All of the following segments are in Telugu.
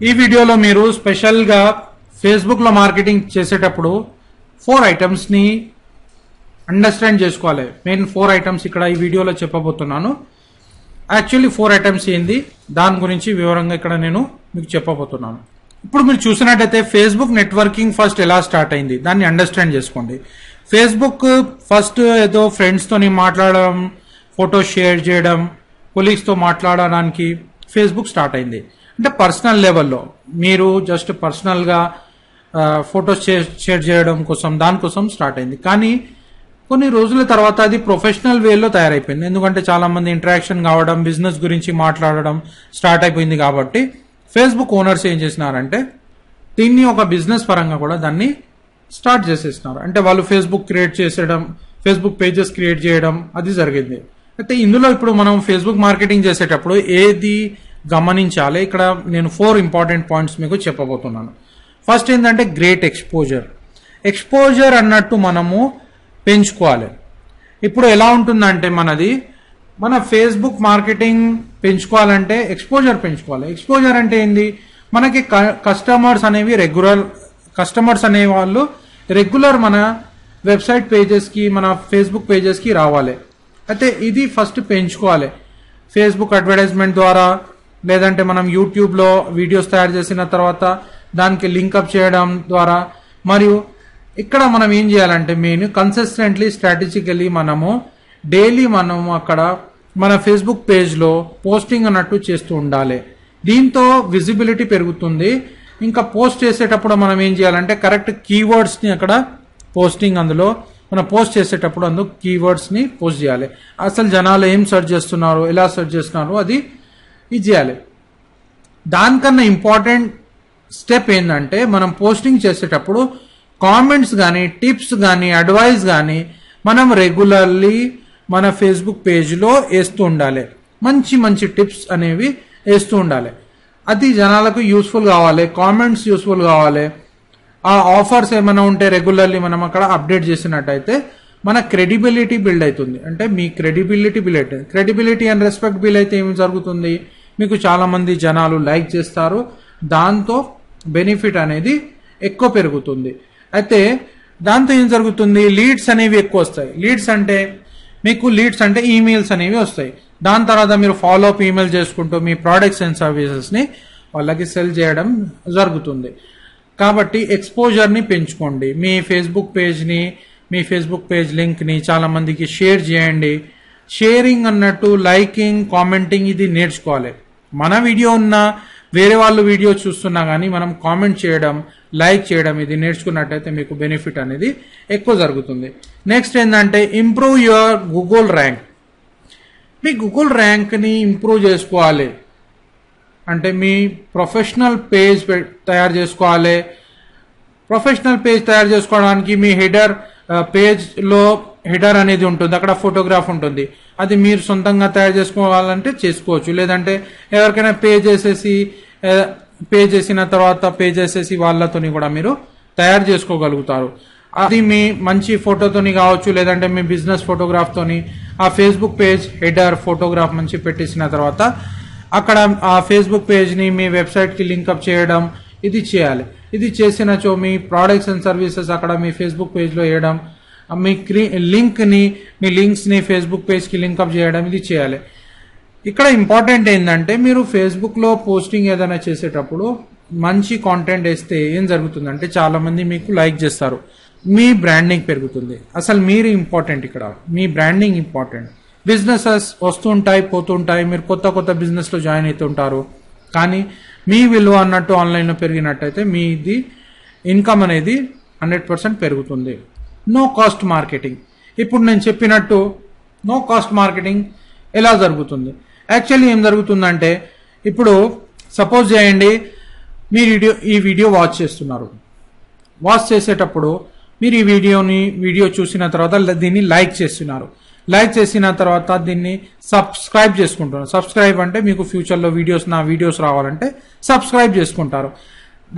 ఈ వీడియోలో మీరు స్పెషల్గా ఫేస్బుక్లో మార్కెటింగ్ చేసేటప్పుడు 4 ఐటమ్స్ని అండర్స్టాండ్ చేసుకోవాలి. మెయిన్ 4 ఐటమ్స్ ఇక్కడ ఈ వీడియోలో చెప్పబోతున్నాను. యాక్చువల్లీ 4 ఐటమ్స్ ఏంది దాని గురించి వివరంగా ఇక్కడ నేను మీకు చెప్పబోతున్నాను. ఇప్పుడు మీరు చూసినట్టయితే ఫేస్బుక్ నెట్వర్కింగ్ ఫస్ట్ ఎలా స్టార్ట్ అయింది దాన్ని అండర్స్టాండ్ చేసుకోండి. ఫేస్బుక్ ఫస్ట్ ఏదో ఫ్రెండ్స్తోని మాట్లాడడం, ఫోటో షేర్ చేయడం, కొలీగ్స్తో మాట్లాడడానికి ఫేస్బుక్ స్టార్ట్ అయింది. అంటే పర్సనల్ లెవెల్లో మీరు జస్ట్ పర్సనల్గా ఫోటోస్ షేర్ చేయడం కోసం దానికోసం స్టార్ట్ అయింది. కానీ కొన్ని రోజుల తర్వాత అది ప్రొఫెషనల్ వేలో తయారైపోయింది. ఎందుకంటే చాలా మంది ఇంటరాక్షన్ కావడం, బిజినెస్ గురించి మాట్లాడడం స్టార్ట్ అయిపోయింది. కాబట్టి ఫేస్బుక్ ఓనర్స్ ఏం చేసినారంటే దీన్ని ఒక బిజినెస్ పరంగా కూడా దాన్ని స్టార్ట్ చేసేసినారు. అంటే వాళ్ళు ఫేస్బుక్ క్రియేట్ చేసేయడం, ఫేస్బుక్ పేజెస్ క్రియేట్ చేయడం అది జరిగింది. అయితే ఇందులో ఇప్పుడు మనం ఫేస్బుక్ మార్కెటింగ్ చేసేటప్పుడు ఏది గమనించాలి, ఇక్కడ నేను 4 ఇంపార్టెంట్ పాయింట్స్ మీకు చెప్పబోతున్నాను. ఫస్ట్ ఏంటంటే గ్రేట్ ఎక్స్పోజర్ అన్నట్టు మనము పెంచుకోవాలి. ఇప్పుడు ఎలా ఉంటుందంటే మన ఫేస్బుక్ మార్కెటింగ్ పెంచుకోవాలంటే ఎక్స్పోజర్ పెంచుకోవాలి. ఎక్స్పోజర్ అంటే ఏంది, మనకి కస్టమర్స్ అనే వాళ్ళు రెగ్యులర్ మన వెబ్సైట్ పేజెస్కి, మన ఫేస్బుక్ పేజెస్కి రావాలి. అయితే ఇది ఫస్ట్ పెంచుకోవాలి. ఫేస్బుక్ అడ్వర్టైజ్మెంట్ ద్వారా, లేదంటే మనం యూట్యూబ్లో వీడియోస్ తయారు చేసిన తర్వాత దానికి లింకప్ చేయడం ద్వారా, మరియు ఇక్కడ మనం ఏం చేయాలంటే మెయిన్ కన్సిస్టెంట్లీ స్ట్రాటజికలీ మనము డైలీ మనము అక్కడ మన ఫేస్బుక్ పేజ్లో పోస్టింగ్ అన్నట్టు చేస్తూ ఉండాలి. దీంతో విజిబిలిటీ పెరుగుతుంది. ఇంకా పోస్ట్ చేసేటప్పుడు మనం ఏం చేయాలంటే కరెక్ట్ కీవర్డ్స్ని అక్కడ పోస్టింగ్, అందులో మనం పోస్ట్ చేసేటప్పుడు అందులో కీవర్డ్స్ని పోస్ట్ చేయాలి. అసలు జనాలు ఏం సెర్చ్ చేస్తున్నారు, ఎలా సెర్చ్ చేస్తున్నారు అది చేయాలి. దానికన్నా ఇంపార్టెంట్ స్టెప్ ఏంటంటే మనం పోస్టింగ్ చేసేటప్పుడు కామెంట్స్ కానీ, టిప్స్ కానీ, అడ్వైస్ కానీ మనం రెగ్యులర్లీ మన ఫేస్బుక్ పేజ్లో వేస్తూ ఉండాలి. మంచి మంచి టిప్స్ అనేవి వేస్తూ ఉండాలి. అది జనాలకు యూస్ఫుల్ కావాలి, కామెంట్స్ యూస్ఫుల్ కావాలి. ఆ ఆఫర్స్ ఏమైనా ఉంటే రెగ్యులర్లీ మనం అక్కడ అప్డేట్ చేసినట్టయితే మన క్రెడిబిలిటీ బిల్డ్ అవుతుంది. అంటే మీ క్రెడిబిలిటీ బిల్డ్ అవుతుంది. క్రెడిబిలిటీ అండ్ రెస్పెక్ట్ బిల్డ్ అయితే ఏమి జరుగుతుంది, మీకు చాలా మంది జనాలు లైక్ చేస్తారు, దాంతో బెనిఫిట్ అనేది ఎక్కువ పెరుగుతుంది. అయితే దాంతో ఏం జరుగుతుంది, లీడ్స్ అనేవి ఎక్కువ వస్తాయి. లీడ్స్ అంటే ఈమెయిల్స్ అనేవి వస్తాయి. దాని తర్వాత మీరు ఫాలో అప్ ఈమెయిల్ చేసుకుంటూ మీ ప్రోడక్ట్స్ అండ్ సర్వీసెస్ని వాళ్ళకి సెల్ చేయడం జరుగుతుంది. కాబట్టి ఎక్స్పోజర్ని పెంచుకోండి. మీ ఫేస్బుక్ పేజ్ లింక్ని చాలా మందికి షేర్ చేయండి. షేరింగ్ అన్నట్టు లైకింగ్, కామెంటింగ్ ఇది నేర్చుకోవాలి. మన వీడియో ఉన్నా వేరే వాళ్ళు వీడియో చూస్తున్నా కానీ మనం కామెంట్ చేయడం, లైక్ చేయడం ఇది నేర్చుకున్నట్టయితే మీకు బెనిఫిట్ అనేది ఎక్కువ జరుగుతుంది. నెక్స్ట్ ఏంటంటే ఇంప్రూవ్ యువర్ గూగుల్ ర్యాంక్. మీ గూగుల్ ర్యాంక్ని ఇంప్రూవ్ చేసుకోవాలి అంటే మీ ప్రొఫెషనల్ పేజ్ తయారు చేసుకోవాలి. ప్రొఫెషనల్ పేజ్ తయారు చేసుకోవడానికి మీ పేజ్లో హెడర్ అనేది ఉంటుంది, అక్కడ ఫోటోగ్రాఫ్ ఉంటుంది. అది మీరు సొంతంగా తయారు చేసుకోవాలంటే చేసుకోవచ్చు. లేదంటే ఎవరికైనా పే చేసిన తర్వాత పేజ్ చేసేసి వాళ్ళతోని కూడా మీరు తయారు చేసుకోగలుగుతారు. అది మీ మంచి ఫోటోతోని కావచ్చు, లేదంటే మీ బిజినెస్ ఫోటోగ్రాఫ్తోని ఆ ఫేస్బుక్ పేజ్ హెడర్ ఫోటోగ్రాఫ్ మంచి పెట్టేసిన తర్వాత అక్కడ ఆ ఫేస్బుక్ పేజ్ని మీ వెబ్సైట్కి లింకప్ చేయడం ఇది చేయాలి. ఇది చేసినచో మీ ప్రోడక్ట్స్ అండ్ సర్వీసెస్ అక్కడ మీ ఫేస్బుక్ పేజ్లో వేయడం, మీ లింక్స్ని ఫేస్బుక్ పేజ్కి లింకప్ చేయడం ఇది చేయాలి. ఇక్కడ ఇంపార్టెంట్ ఏంటంటే మీరు ఫేస్బుక్లో పోస్టింగ్ ఏదైనా చేసేటప్పుడు మంచి కాంటెంట్ వేస్తే ఏం జరుగుతుందంటే చాలా మంది మీకు లైక్ చేస్తారు, మీ బ్రాండింగ్ పెరుగుతుంది. అసలు మీరు ఇంపార్టెంట్, ఇక్కడ మీ బ్రాండింగ్ ఇంపార్టెంట్. బిజినెసెస్ వస్తుంటాయి, పోతుంటాయి, మీరు కొత్త బిజినెస్లో జాయిన్ అవుతుంటారు. కానీ మీ విలువ అన్నట్టు ఆన్లైన్లో పెరిగినట్టయితే మీది ఇన్కమ్ అనేది 100% పెరుగుతుంది. No cost marketing. ఇప్పుడు నేను చెప్పినట్టు నో కాస్ట్ మార్కెటింగ్ ఎలా జరుగుతుంది, యాక్చువల్లీ ఏం జరుగుతుందంటే ఇప్పుడు సపోజ్ చేయండి మీరు ఈ వీడియో వాచ్ చేస్తున్నారు. వాచ్ చేసేటప్పుడు మీరు ఈ వీడియో చూసిన తర్వాత దీన్ని లైక్ చేస్తున్నారు. లైక్ చేసిన తర్వాత దీన్ని సబ్స్క్రైబ్ చేసుకుంటున్నారు. సబ్స్క్రైబ్ అంటే మీకు ఫ్యూచర్లో నా వీడియోస్ రావాలంటే సబ్స్క్రైబ్ చేసుకుంటారు.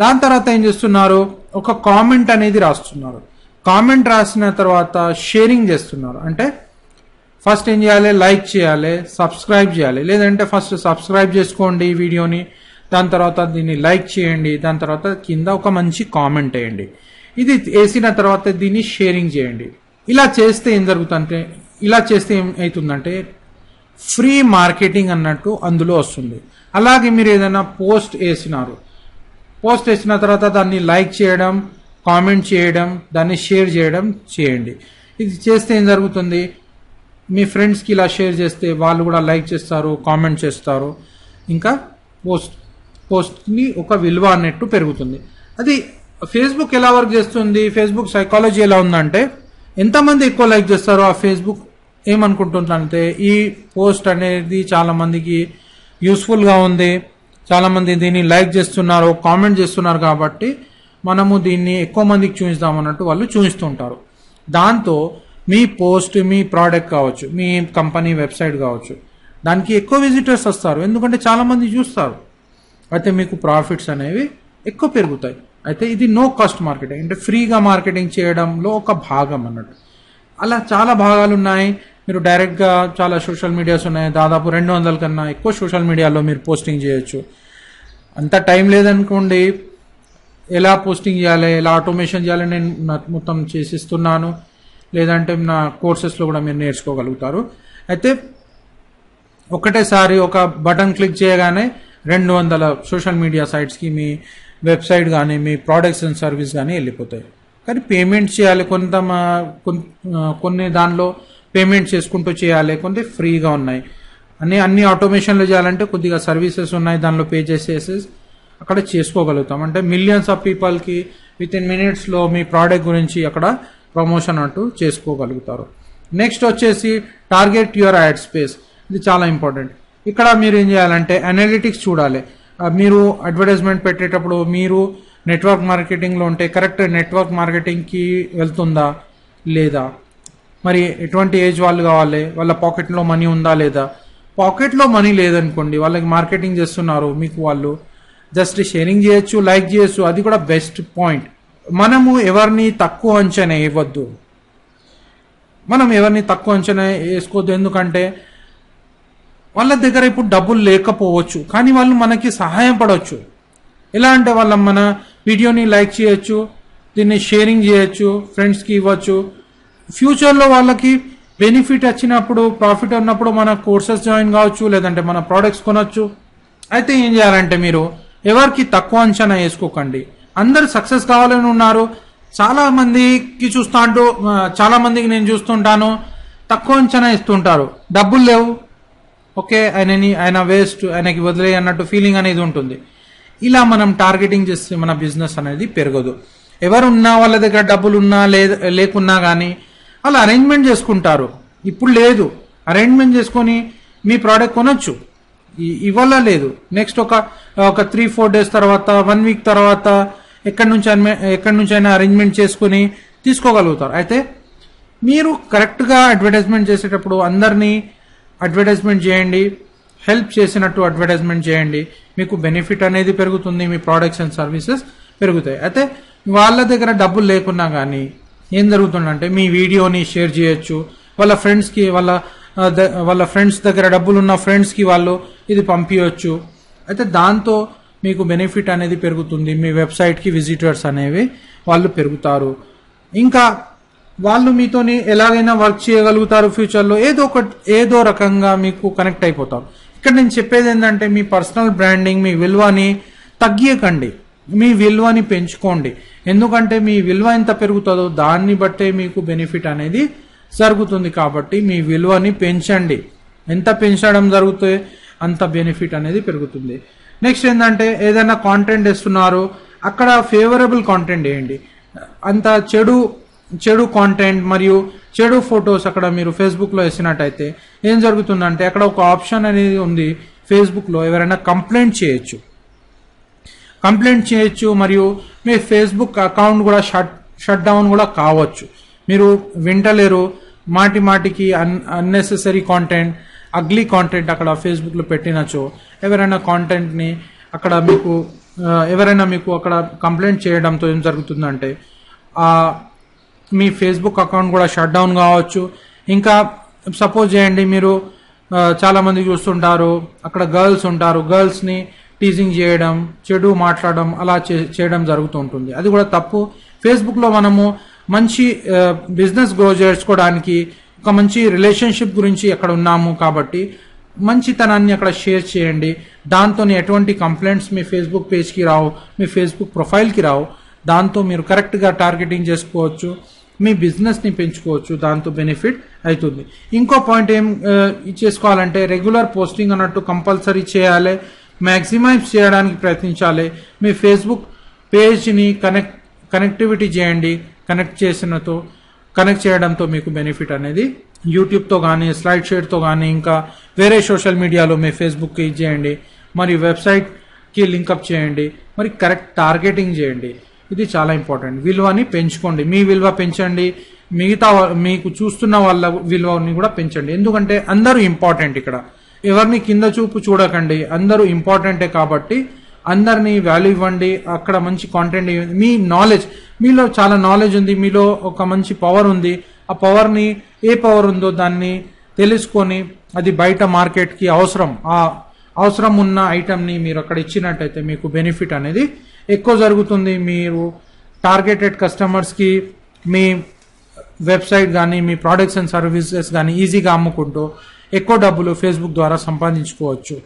దాని తర్వాత ఏం చేస్తున్నారు, ఒక కామెంట్ అనేది రాస్తున్నారు. కామెంట్ రాసిన తర్వాత షేరింగ్ చేస్తున్నారు. అంటే ఫస్ట్ ఏం చేయాలి, లైక్ చేయాలి, సబ్స్క్రైబ్ చేయాలి. లేదంటే ఫస్ట్ సబ్స్క్రైబ్ చేసుకోండి ఈ వీడియోని, దాని తర్వాత దీన్ని లైక్ చేయండి, దాని తర్వాత కింద ఒక మంచి కామెంట్ వేయండి. ఇది వేసిన తర్వాత దీన్ని షేరింగ్ చేయండి. ఇలా చేస్తే ఏం జరుగుతుందంటే, ఇలా చేస్తే ఏమవుతుందంటే ఫ్రీ మార్కెటింగ్ అన్నట్టు అందులో వస్తుంది. అలాగే మీరు ఏదైనా పోస్ట్ వేసిన తర్వాత దాన్ని లైక్ చేయడం, కామెంట్ చేయడం, దాన్ని షేర్ చేయడం చేయండి. ఇది చేస్తే ఏం జరుగుతుంది, మీ ఫ్రెండ్స్కి ఇలా షేర్ చేస్తే వాళ్ళు కూడా లైక్ చేస్తారు, కామెంట్ చేస్తారు, ఇంకా పోస్ట్ని ఒక విలువ అన్నట్టు పెరుగుతుంది. అది ఫేస్బుక్ ఎలా వర్క్ చేస్తుంది, ఫేస్బుక్ సైకాలజీ ఎలా ఉందంటే, ఎంతమంది ఎక్కువ లైక్ చేస్తారో ఆ ఫేస్బుక్ ఏమనుకుంటుందంటే ఈ పోస్ట్ అనేది చాలా మందికి యూస్ఫుల్గా ఉంది, చాలా మంది దీన్ని లైక్ చేస్తున్నారు, కామెంట్ చేస్తున్నారు, కాబట్టి మనము దీన్ని ఎక్కువ మందికి చూపిద్దాం అన్నట్టు వాళ్ళు చూపిస్తుంటారు. దాంతో మీ పోస్ట్, మీ ప్రోడక్ట్ కావచ్చు, మీ కంపెనీ వెబ్సైట్ కావచ్చు, దానికి ఎక్కువ విజిటర్స్ వస్తారు, ఎందుకంటే చాలా మంది చూస్తారు. అయితే మీకు ప్రాఫిట్స్ అనేవి ఎక్కువ పెరుగుతాయి. అయితే ఇది నో కాస్ట్ మార్కెటింగ్, అంటే ఫ్రీగా మార్కెటింగ్ చేయడంలో ఒక భాగం అన్నట్టు. అలా చాలా భాగాలు ఉన్నాయి. మీరు డైరెక్ట్గా చాలా సోషల్ మీడియాస్ ఉన్నాయి, దాదాపు 200 కన్నా ఎక్కువ సోషల్ మీడియాలో మీరు పోస్టింగ్ చేయొచ్చు. అంత టైం లేదనుకోండి, ఎలా పోస్టింగ్ చేయాలి, ఎలా ఆటోమేషన్ చేయాలి నేను మొత్తం చేసిస్తున్నాను, లేదంటే నా కోర్సెస్లో కూడా మీరు నేర్చుకోగలుగుతారు. అయితే ఒకటేసారి ఒక బటన్ క్లిక్ చేయగానే 200 సోషల్ మీడియా సైట్స్కి మీ వెబ్సైట్ కానీ మీ ప్రోడక్ట్స్ అండ్ సర్వీస్ కానీ వెళ్ళిపోతాయి. కానీ పేమెంట్ చేయాలి, కొన్ని దానిలో పేమెంట్ చేసుకుంటూ చేయాలి, కొన్ని ఫ్రీగా ఉన్నాయి. అన్ని ఆటోమేషన్లో చేయాలంటే కొద్దిగా సర్వీసెస్ ఉన్నాయి, దానిలో పే చేసేసి అక్కడ చేసుకోగలుగుతాం. అంటే మిలియన్స్ ఆఫ్ పీపుల్కి విత్ ఇన్ మినిట్స్లో మీ ప్రోడక్ట్ గురించి అక్కడ ప్రమోషన్ అంటూ చేసుకోగలుగుతారు. నెక్స్ట్ వచ్చేసి టార్గెట్ యువర్ యాడ్ స్పేస్. ఇది చాలా ఇంపార్టెంట్. ఇక్కడ మీరు ఏం చేయాలంటే అనలిటిక్స్ చూడాలి. మీరు అడ్వర్టైజ్మెంట్ పెట్టేటప్పుడు మీరు నెట్వర్క్ మార్కెటింగ్లో ఉంటే కరెక్ట్ నెట్వర్క్ మార్కెటింగ్కి వెళ్తుందా లేదా, మరి ఎటువంటి ఏజ్ వాళ్ళు కావాలి, వాళ్ళ పాకెట్లో మనీ ఉందా లేదా. పాకెట్లో మనీ లేదనుకోండి, వాళ్ళకి మార్కెటింగ్ చేస్తున్నారు, మీకు వాళ్ళు జస్ట్ షేరింగ్ చేయొచ్చు, లైక్ చేయొచ్చు, అది కూడా బెస్ట్ పాయింట్. మనము ఎవరిని తక్కువ అంచనా వేయవద్దు, వేసుకోవద్దు. ఎందుకంటే వాళ్ళ దగ్గర ఇప్పుడు డబ్బులు లేకపోవచ్చు, కానీ వాళ్ళు మనకి సహాయం పడవచ్చు. ఎలా అంటే వాళ్ళ మన వీడియోని లైక్ చేయొచ్చు, దీన్ని షేరింగ్ చేయొచ్చు, ఫ్రెండ్స్కి ఇవ్వచ్చు. ఫ్యూచర్లో వాళ్ళకి బెనిఫిట్ వచ్చినప్పుడు, ప్రాఫిట్ ఉన్నప్పుడు మన కోర్సెస్ జాయిన్ కావచ్చు, లేదంటే మన ప్రోడక్ట్స్ కొనొచ్చు. అయితే ఏం చేయాలంటే మీరు ఎవరికి తక్కువ అంచనా వేసుకోకండి. అందరు సక్సెస్ కావాలని ఉన్నారు. చాలా మందికి నేను చూస్తుంటాను తక్కువ అంచనా ఇస్తుంటారు, డబ్బులు లేవు, ఓకే ఆయన వేస్ట్, ఆయనకి వదిలే అన్నట్టు ఫీలింగ్ అనేది ఉంటుంది. ఇలా మనం టార్గెటింగ్ చేస్తే మన బిజినెస్ అనేది పెరగదు. ఎవరున్నా వాళ్ళ దగ్గర డబ్బులు ఉన్నా లేకున్నా కానీ వాళ్ళు అరేంజ్మెంట్ చేసుకుంటారు. ఇప్పుడు లేదు, అరేంజ్మెంట్ చేసుకొని మీ ప్రోడక్ట్ కొనొచ్చు. ఇవాళ లేదు, నెక్స్ట్ ఒక 3-4 డేస్ తర్వాత, 1 వీక్ తర్వాత ఎక్కడి నుంచి అయినా అరేంజ్మెంట్ చేసుకుని తీసుకోగలుగుతారు. అయితే మీరు కరెక్ట్గా అడ్వర్టైజ్మెంట్ చేసేటప్పుడు అందరినీ అడ్వర్టైజ్మెంట్ చేయండి, హెల్ప్ చేసినట్టు అడ్వర్టైజ్మెంట్ చేయండి, మీకు బెనిఫిట్ అనేది పెరుగుతుంది, మీ ప్రోడక్ట్స్ అండ్ సర్వీసెస్ పెరుగుతాయి. అయితే వాళ్ళ దగ్గర డబ్బులు లేకున్నా కానీ ఏం జరుగుతుందంటే మీ వీడియోని షేర్ చేయొచ్చు, వాళ్ళ ఫ్రెండ్స్కి, వాళ్ళ ఫ్రెండ్స్ దగ్గర డబ్బులు ఉన్న ఫ్రెండ్స్కి వాళ్ళు ఇది పంపించవచ్చు. అయితే దాంతో మీకు బెనిఫిట్ అనేది పెరుగుతుంది, మీ వెబ్సైట్కి విజిటర్స్ అనేవి వాళ్ళు పెరుగుతారు. ఇంకా వాళ్ళు మీతోని ఎలాగైనా వర్క్ చేయగలుగుతారు. ఫ్యూచర్లో ఏదో రకంగా మీకు కనెక్ట్ అయిపోతారు. ఇక్కడ నేను చెప్పేది ఏంటంటే మీ పర్సనల్ బ్రాండింగ్, మీ విలువని తగ్గియకండి, మీ విలువని పెంచుకోండి. ఎందుకంటే మీ విలువ ఎంత పెరుగుతుందో దాన్ని బట్టే మీకు బెనిఫిట్ అనేది జరుగుతుంది. కాబట్టి మీ విలువని పెంచండి. ఎంత పెంచడం జరుగుతే అంత బెనిఫిట్ అనేది పెరుగుతుంది. నెక్స్ట్ ఏంటంటే ఏదైనా కాంటెంట్ ఇస్తున్నారు, అక్కడ ఫేవరబుల్ కాంటెంట్ వేయండి. అంత చెడు కాంటెంట్ మరియు చెడు ఫొటోస్ అక్కడ మీరు ఫేస్బుక్లో వేసినట్టయితే ఏం జరుగుతుందంటే అక్కడ ఒక ఆప్షన్ అనేది ఉంది ఫేస్బుక్లో, ఎవరైనా కంప్లైంట్ చేయొచ్చు మరియు మీ ఫేస్బుక్ అకౌంట్ కూడా షట్ డౌన్ కూడా కావచ్చు. మీరు వింటలేరు, మాటికి అన్నెసెసరీ కాంటెంట్, అగ్లీ కాంటెంట్ అక్కడ ఫేస్బుక్లో పెట్టినచో ఎవరైనా కాంటెంట్ని అక్కడ ఎవరైనా మీకు అక్కడ కంప్లైంట్ చేయడంతో ఏం జరుగుతుందంటే మీ ఫేస్బుక్ అకౌంట్ కూడా షట్ డౌన్ కావచ్చు. ఇంకా సపోజ్ చేయండి, మీరు చాలామంది చూస్తుంటారు అక్కడ గర్ల్స్ ఉంటారు, గర్ల్స్ని టీజింగ్ చేయడం, చెడు మాట్లాడడం అలా చేయడం జరుగుతూ ఉంటుంది. అది కూడా తప్పు. ఫేస్బుక్లో మనము మంచి బిజినెస్ గ్రో చేసుకోవడానికి, ఒక మంచి రిలేషన్షిప్ గురించి అక్కడ ఉన్నాము కాబట్టి మంచితనాన్ని అక్కడ షేర్ చేయండి. దాంతో ఎటువంటి కంప్లైంట్స్ మీ ఫేస్బుక్ పేజ్కి రావు, మీ ఫేస్బుక్ ప్రొఫైల్కి రావు. దాంతో మీరు కరెక్ట్గా టార్గెటింగ్ చేసుకోవచ్చు, మీ బిజినెస్ని పెంచుకోవచ్చు, దాంతో బెనిఫిట్ అవుతుంది. ఇంకో పాయింట్ ఏం చేసుకోవాలంటే రెగ్యులర్ పోస్టింగ్ అన్నట్టు కంపల్సరీ చేయాలి, మ్యాక్సిమైజ్ చేయడానికి ప్రయత్నించాలి. మీ ఫేస్బుక్ పేజ్ని కనెక్టివిటీ చేయండి. కనెక్ట్ చేయడంతో మీకు బెనిఫిట్ అనేది యూట్యూబ్తో కానీ, స్లైడ్ షేర్తో కానీ, ఇంకా వేరే సోషల్ మీడియాలో మీ ఫేస్బుక్కి చేయండి. మరి వెబ్సైట్కి లింకప్ చేయండి. మరి కరెక్ట్ టార్గెటింగ్ చేయండి. ఇది చాలా ఇంపార్టెంట్. విలువని పెంచుకోండి. మీ విలువ పెంచండి, మిగతా మీకు చూస్తున్న వాళ్ళ విలువని కూడా పెంచండి. ఎందుకంటే అందరూ ఇంపార్టెంట్. ఇక్కడ ఎవరిని కింద చూపు చూడకండి, అందరూ ఇంపార్టెంటే. కాబట్టి అందరినీ వాల్యూ ఇవ్వండి. అక్కడ మంచి కాంటెంట్, మీ నాలెడ్జ్, మీలో చాలా నాలెడ్జ్ ఉంది, మీలో ఒక మంచి పవర్ ఉంది. ఆ పవర్ని, ఏ పవర్ ఉందో దాన్ని తెలుసుకొని అది బయట మార్కెట్కి అవసరం ఉన్న ఐటమ్ని మీరు అక్కడ ఇచ్చినట్టయితే మీకు బెనిఫిట్ అనేది ఎక్కువ జరుగుతుంది. మీరు టార్గెటెడ్ కస్టమర్స్కి మీ వెబ్సైట్ కానీ, మీ ప్రోడక్ట్స్ అండ్ సర్వీసెస్ కానీ ఈజీగా అమ్ముకుంటూ ఎక్కువ డబ్బులు ఫేస్బుక్ ద్వారా సంపాదించుకోవచ్చు.